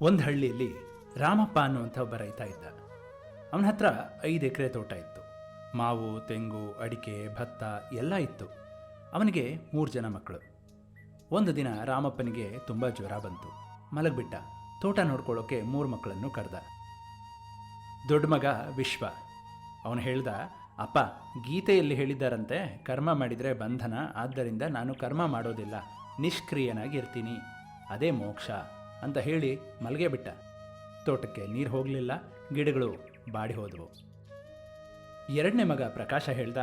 ಒಂದು ಹಳ್ಳಿಯಲ್ಲಿ ರಾಮಪ್ಪ ಅನ್ನುವಂಥ ಒಬ್ಬ ರೈತ ಇದ್ದ. ಅವನ ಹತ್ರ 5 ಎಕರೆ ತೋಟ ಇತ್ತು. ಮಾವು, ತೆಂಗು, ಅಡಿಕೆ, ಭತ್ತ ಎಲ್ಲ ಇತ್ತು. ಅವನಿಗೆ 3 ಜನ ಮಕ್ಕಳು. ಒಂದು ದಿನ ರಾಮಪ್ಪನಿಗೆ ತುಂಬ ಜ್ವರ ಬಂತು. ಮಲಗಿಬಿಟ್ಟ. ತೋಟ ನೋಡ್ಕೊಳ್ಳೋಕೆ 3 ಮಕ್ಕಳನ್ನು ಕರೆದ. ದೊಡ್ಡ ಮಗ ವಿಶ್ವ. ಅವನು ಹೇಳ್ದ, ಅಪ್ಪ, ಗೀತೆಯಲ್ಲಿ ಹೇಳಿದ್ದಾರಂತೆ, ಕರ್ಮ ಮಾಡಿದರೆ ಬಂಧನ, ಆದ್ದರಿಂದ ನಾನು ಕರ್ಮ ಮಾಡೋದಿಲ್ಲ, ನಿಷ್ಕ್ರಿಯನಾಗಿರ್ತೀನಿ, ಅದೇ ಮೋಕ್ಷ ಅಂತ ಹೇಳಿ ಮಲಗೇ ಬಿಟ್ಟ. ತೋಟಕ್ಕೆ ನೀರು ಹೋಗಲಿಲ್ಲ, ಗಿಡಗಳು ಬಾಡಿ ಹೋದವು. 2ನೇ ಮಗ ಪ್ರಕಾಶ ಹೇಳ್ದ,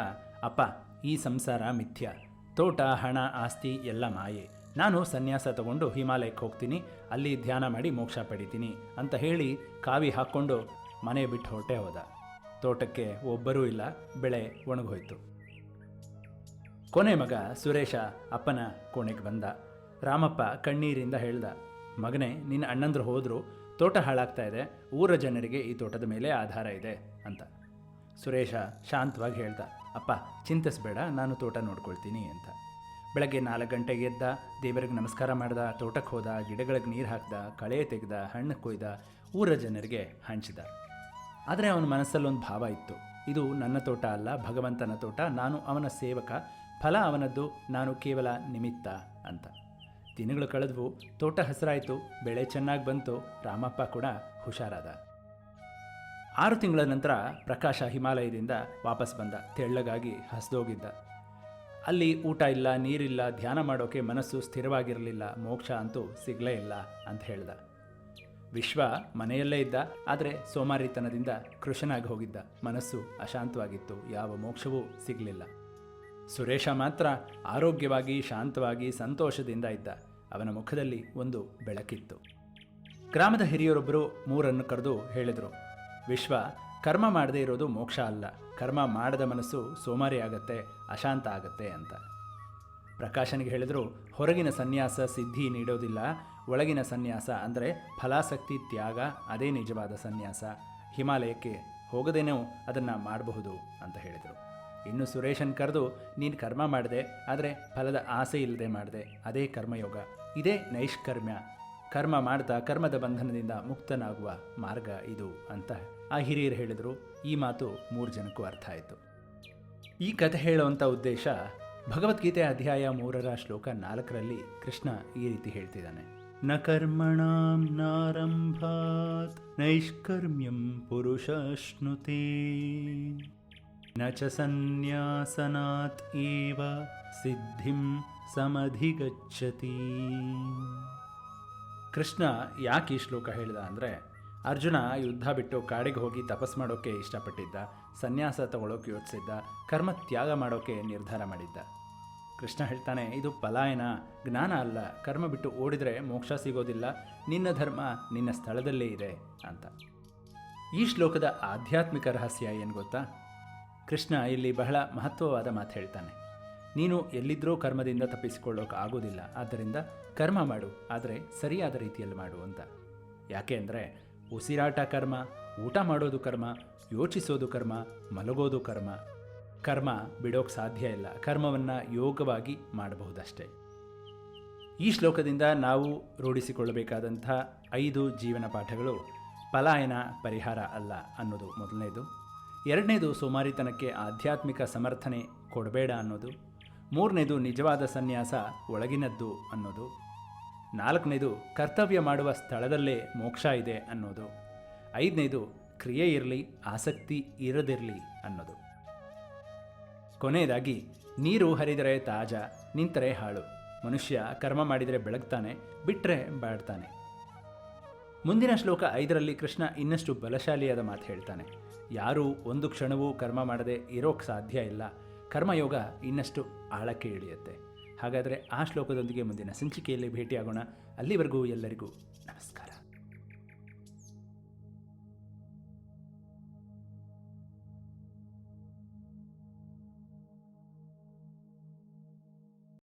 ಅಪ್ಪ, ಈ ಸಂಸಾರ ಮಿಥ್ಯ, ತೋಟ, ಹಣ, ಆಸ್ತಿ ಎಲ್ಲ ಮಾಯೆ, ನಾನು ಸನ್ಯಾಸ ತಗೊಂಡು ಹಿಮಾಲಯಕ್ಕೆ ಹೋಗ್ತೀನಿ, ಅಲ್ಲಿ ಧ್ಯಾನ ಮಾಡಿ ಮೋಕ್ಷ ಪಡಿತೀನಿ ಅಂತ ಹೇಳಿ ಕಾವಿ ಹಾಕ್ಕೊಂಡು ಮನೆ ಬಿಟ್ಟು ಹೊರಟೆ ಹೋದ. ತೋಟಕ್ಕೆ ಒಬ್ಬರೂ ಇಲ್ಲ, ಬೆಳೆ ಒಣಗೋಯ್ತು. ಕೊನೆ ಮಗ ಸುರೇಶ ಅಪ್ಪನ ಕೋಣೆಗೆ ಬಂದ. ರಾಮಪ್ಪ ಕಣ್ಣೀರಿಂದ ಹೇಳ್ದ, ಮಗನೇ, ನಿನ್ನ ಅಣ್ಣಂದ್ರು ಹೋದ್ರು, ತೋಟ ಹಾಳಾಗ್ತಾ ಇದೆ, ಊರ ಜನರಿಗೆ ಈ ತೋಟದ ಮೇಲೆ ಆಧಾರ ಇದೆ ಅಂತ. ಸುರೇಶ ಶಾಂತವಾಗಿ ಹೇಳ್ದ, ಅಪ್ಪ, ಚಿಂತಿಸಬೇಡ, ನಾನು ತೋಟ ನೋಡ್ಕೊಳ್ತೀನಿ ಅಂತ. ಬೆಳಗ್ಗೆ 4 ಗಂಟೆಗೆ ಎದ್ದ, ದೇವರಿಗೆ ನಮಸ್ಕಾರ ಮಾಡ್ದ, ತೋಟಕ್ಕೆ ಹೋದ, ಗಿಡಗಳಿಗೆ ನೀರು ಹಾಕ್ದ, ಕಳೆ ತೆಗೆದ, ಹಣ್ಣು ಕೊಯ್ದ, ಊರ ಜನರಿಗೆ ಹಂಚಿದ. ಆದರೆ ಅವನ ಮನಸ್ಸಲ್ಲೊಂದು ಭಾವ ಇತ್ತು, ಇದು ನನ್ನ ತೋಟ ಅಲ್ಲ, ಭಗವಂತನ ತೋಟ, ನಾನು ಅವನ ಸೇವಕ, ಫಲ ಅವನದ್ದು, ನಾನು ಕೇವಲ ನಿಮಿತ್ತ ಅಂತ. ದಿನಗಳು ಕಳೆದ್ವು, ತೋಟ ಹಸಿರಾಯಿತು, ಬೆಳೆ ಚೆನ್ನಾಗಿ ಬಂತು, ರಾಮಪ್ಪ ಕೂಡ ಹುಷಾರಾದ. 6 ತಿಂಗಳ ನಂತರ ಪ್ರಕಾಶ ಹಿಮಾಲಯದಿಂದ ವಾಪಸ್ ಬಂದ. ತೆಳ್ಳಗಾಗಿ ಹಸಿದೋಗಿದ್ದ. ಅಲ್ಲಿ ಊಟ ಇಲ್ಲ, ನೀರಿಲ್ಲ, ಧ್ಯಾನ ಮಾಡೋಕೆ ಮನಸ್ಸು ಸ್ಥಿರವಾಗಿರಲಿಲ್ಲ, ಮೋಕ್ಷ ಅಂತೂ ಸಿಗಲೇ ಇಲ್ಲ ಅಂತ ಹೇಳ್ದ. ವಿಶ್ವ ಮನೆಯಲ್ಲೇ ಇದ್ದ, ಆದರೆ ಸೋಮಾರಿತನದಿಂದ ಕೃಶನಾಗಿ ಹೋಗಿದ್ದ. ಮನಸ್ಸು ಅಶಾಂತವಾಗಿತ್ತು, ಯಾವ ಮೋಕ್ಷವೂ ಸಿಗಲಿಲ್ಲ. ಸುರೇಶ ಮಾತ್ರ ಆರೋಗ್ಯವಾಗಿ, ಶಾಂತವಾಗಿ, ಸಂತೋಷದಿಂದ ಇದ್ದ. ಅವನ ಮುಖದಲ್ಲಿ ಒಂದು ಬೆಳಕಿತ್ತು. ಗ್ರಾಮದ ಹಿರಿಯರೊಬ್ಬರು 3ರನ್ನು ಕರೆದು ಹೇಳಿದರು, ವಿಶ್ವ, ಕರ್ಮ ಮಾಡದೇ ಇರೋದು ಮೋಕ್ಷ ಅಲ್ಲ, ಕರ್ಮ ಮಾಡದ ಮನಸ್ಸು ಸೋಮಾರಿ ಆಗತ್ತೆ, ಅಶಾಂತ ಆಗತ್ತೆ ಅಂತ. ಪ್ರಕಾಶನಿಗೆ ಹೇಳಿದರು, ಹೊರಗಿನ ಸನ್ಯಾಸ ಸಿದ್ಧಿ ನೀಡೋದಿಲ್ಲ, ಒಳಗಿನ ಸನ್ಯಾಸ ಅಂದರೆ ಫಲಾಸಕ್ತಿ ತ್ಯಾಗ, ಅದೇ ನಿಜವಾದ ಸನ್ಯಾಸ. ಹಿಮಾಲಯಕ್ಕೆ ಹೋಗದೇನೋ ಅದನ್ನು ಮಾಡಬಹುದು ಅಂತ ಹೇಳಿದರು. ಇನ್ನು ಸುರೇಶನ್ ಕರೆದು, ನೀನು ಕರ್ಮ ಮಾಡಿದೆ, ಆದರೆ ಫಲದ ಆಸೆ ಇಲ್ಲದೆ ಮಾಡಿದೆ, ಅದೇ ಕರ್ಮಯೋಗ, ಇದೇ ನೈಷ್ಕರ್ಮ್ಯ, ಕರ್ಮ ಮಾಡ್ತಾ ಕರ್ಮದ ಬಂಧನದಿಂದ ಮುಕ್ತನಾಗುವ ಮಾರ್ಗ ಇದು ಅಂತ ಆ ಹಿರಿಯರು ಹೇಳಿದರು. ಈ ಮಾತು 3 ಜನಕ್ಕೂ ಅರ್ಥ ಆಯಿತು. ಈ ಕಥೆ ಹೇಳುವಂಥ ಉದ್ದೇಶ, ಭಗವದ್ಗೀತೆ ಅಧ್ಯಾಯ 3 ಶ್ಲೋಕ 4ರಲ್ಲಿ ಕೃಷ್ಣ ಈ ರೀತಿ ಹೇಳ್ತಿದ್ದಾನೆ, ನ ಕರ್ಮಣಾಂ ನಾರಂಭಾತ್ ನೈಷ್ಕರ್ಮ್ಯಂ ಪುರುಷಶ್ನುತೆ ನ ಚ ಸನ್ಯಾಸನಾತ್ ಏವ ಸಿದ್ಧಿಂ ಸಮಧಿಗಚ್ಚತಿ. ಕೃಷ್ಣ ಯಾಕೆ ಈ ಶ್ಲೋಕ ಹೇಳಿದ ಅಂದರೆ, ಅರ್ಜುನ ಯುದ್ಧ ಬಿಟ್ಟು ಕಾಡಿಗೆ ಹೋಗಿ ತಪಸ್ ಮಾಡೋಕ್ಕೆ ಇಷ್ಟಪಟ್ಟಿದ್ದ, ಸನ್ಯಾಸ ತಗೊಳ್ಳೋಕೆ ಯೋಚಿಸಿದ್ದ, ಕರ್ಮ ತ್ಯಾಗ ಮಾಡೋಕ್ಕೆ ನಿರ್ಧಾರ ಮಾಡಿದ್ದ. ಕೃಷ್ಣ ಹೇಳ್ತಾನೆ, ಇದು ಪಲಾಯನ, ಜ್ಞಾನ ಅಲ್ಲ, ಕರ್ಮ ಬಿಟ್ಟು ಓಡಿದರೆ ಮೋಕ್ಷ ಸಿಗೋದಿಲ್ಲ, ನಿನ್ನ ಧರ್ಮ ನಿನ್ನ ಸ್ಥಳದಲ್ಲೇ ಇದೆ ಅಂತ. ಈ ಶ್ಲೋಕದ ಆಧ್ಯಾತ್ಮಿಕ ರಹಸ್ಯ ಏನು ಗೊತ್ತಾ? ಕೃಷ್ಣ ಇಲ್ಲಿ ಬಹಳ ಮಹತ್ವವಾದ ಮಾತು ಹೇಳ್ತಾನೆ. ನೀನು ಎಲ್ಲಿದ್ದರೂ ಕರ್ಮದಿಂದ ತಪ್ಪಿಸಿಕೊಳ್ಳೋಕೆ ಆಗೋದಿಲ್ಲ, ಆದ್ದರಿಂದ ಕರ್ಮ ಮಾಡು, ಆದರೆ ಸರಿಯಾದ ರೀತಿಯಲ್ಲಿ ಮಾಡು ಅಂತ. ಯಾಕೆ ಅಂದರೆ, ಉಸಿರಾಟ ಕರ್ಮ, ಊಟ ಮಾಡೋದು ಕರ್ಮ, ಯೋಚಿಸೋದು ಕರ್ಮ, ಮಲಗೋದು ಕರ್ಮ. ಕರ್ಮ ಬಿಡೋಕ್ಕೆ ಸಾಧ್ಯ ಇಲ್ಲ, ಕರ್ಮವನ್ನು ಯೋಗವಾಗಿ ಮಾಡಬಹುದಷ್ಟೇ. ಈ ಶ್ಲೋಕದಿಂದ ನಾವು ರೂಢಿಸಿಕೊಳ್ಳಬೇಕಾದಂಥ 5 ಜೀವನ ಪಾಠಗಳು, ಪಲಾಯನ ಪರಿಹಾರ ಅಲ್ಲ ಅನ್ನೋದು ಮೊದಲನೇದು. 2ನೇದು, ಸೋಮಾರಿತನಕ್ಕೆ ಆಧ್ಯಾತ್ಮಿಕ ಸಮರ್ಥನೆ ಕೊಡಬೇಡ ಅನ್ನೋದು. 3ನೇದು, ನಿಜವಾದ ಸನ್ಯಾಸ ಒಳಗಿನದ್ದು ಅನ್ನೋದು. 4ನೇದು, ಕರ್ತವ್ಯ ಮಾಡುವ ಸ್ಥಳದಲ್ಲೇ ಮೋಕ್ಷ ಇದೆ ಅನ್ನೋದು. 5ನೇದು, ಕ್ರಿಯೆ ಇರಲಿ, ಆಸಕ್ತಿ ಇರದಿರಲಿ ಅನ್ನೋದು. ಕೊನೆಯದಾಗಿ, ನೀರು ಹರಿದರೆ ತಾಜ, ನಿಂತರೆ ಹಾಳು. ಮನುಷ್ಯ ಕರ್ಮ ಮಾಡಿದರೆ ಬೆಳಗ್ತಾನೆ, ಬಿಟ್ಟರೆ ಬಾಡ್ತಾನೆ. ಮುಂದಿನ ಶ್ಲೋಕ 5ರಲ್ಲಿ ಕೃಷ್ಣ ಇನ್ನಷ್ಟು ಬಲಶಾಲಿಯಾದ ಮಾತು ಹೇಳ್ತಾನೆ. ಯಾರೂ ಒಂದು ಕ್ಷಣವೂ ಕರ್ಮ ಮಾಡದೆ ಇರೋಕ್ಕೆ ಸಾಧ್ಯ ಇಲ್ಲ, ಕರ್ಮಯೋಗ ಇನ್ನಷ್ಟು ಆಳಕ್ಕೆ ಇಳಿಯುತ್ತೆ. ಹಾಗಾದರೆ ಆ ಶ್ಲೋಕದೊಂದಿಗೆ ಮುಂದಿನ ಸಂಚಿಕೆಯಲ್ಲಿ ಭೇಟಿಯಾಗೋಣ. ಅಲ್ಲಿವರೆಗೂ ಎಲ್ಲರಿಗೂ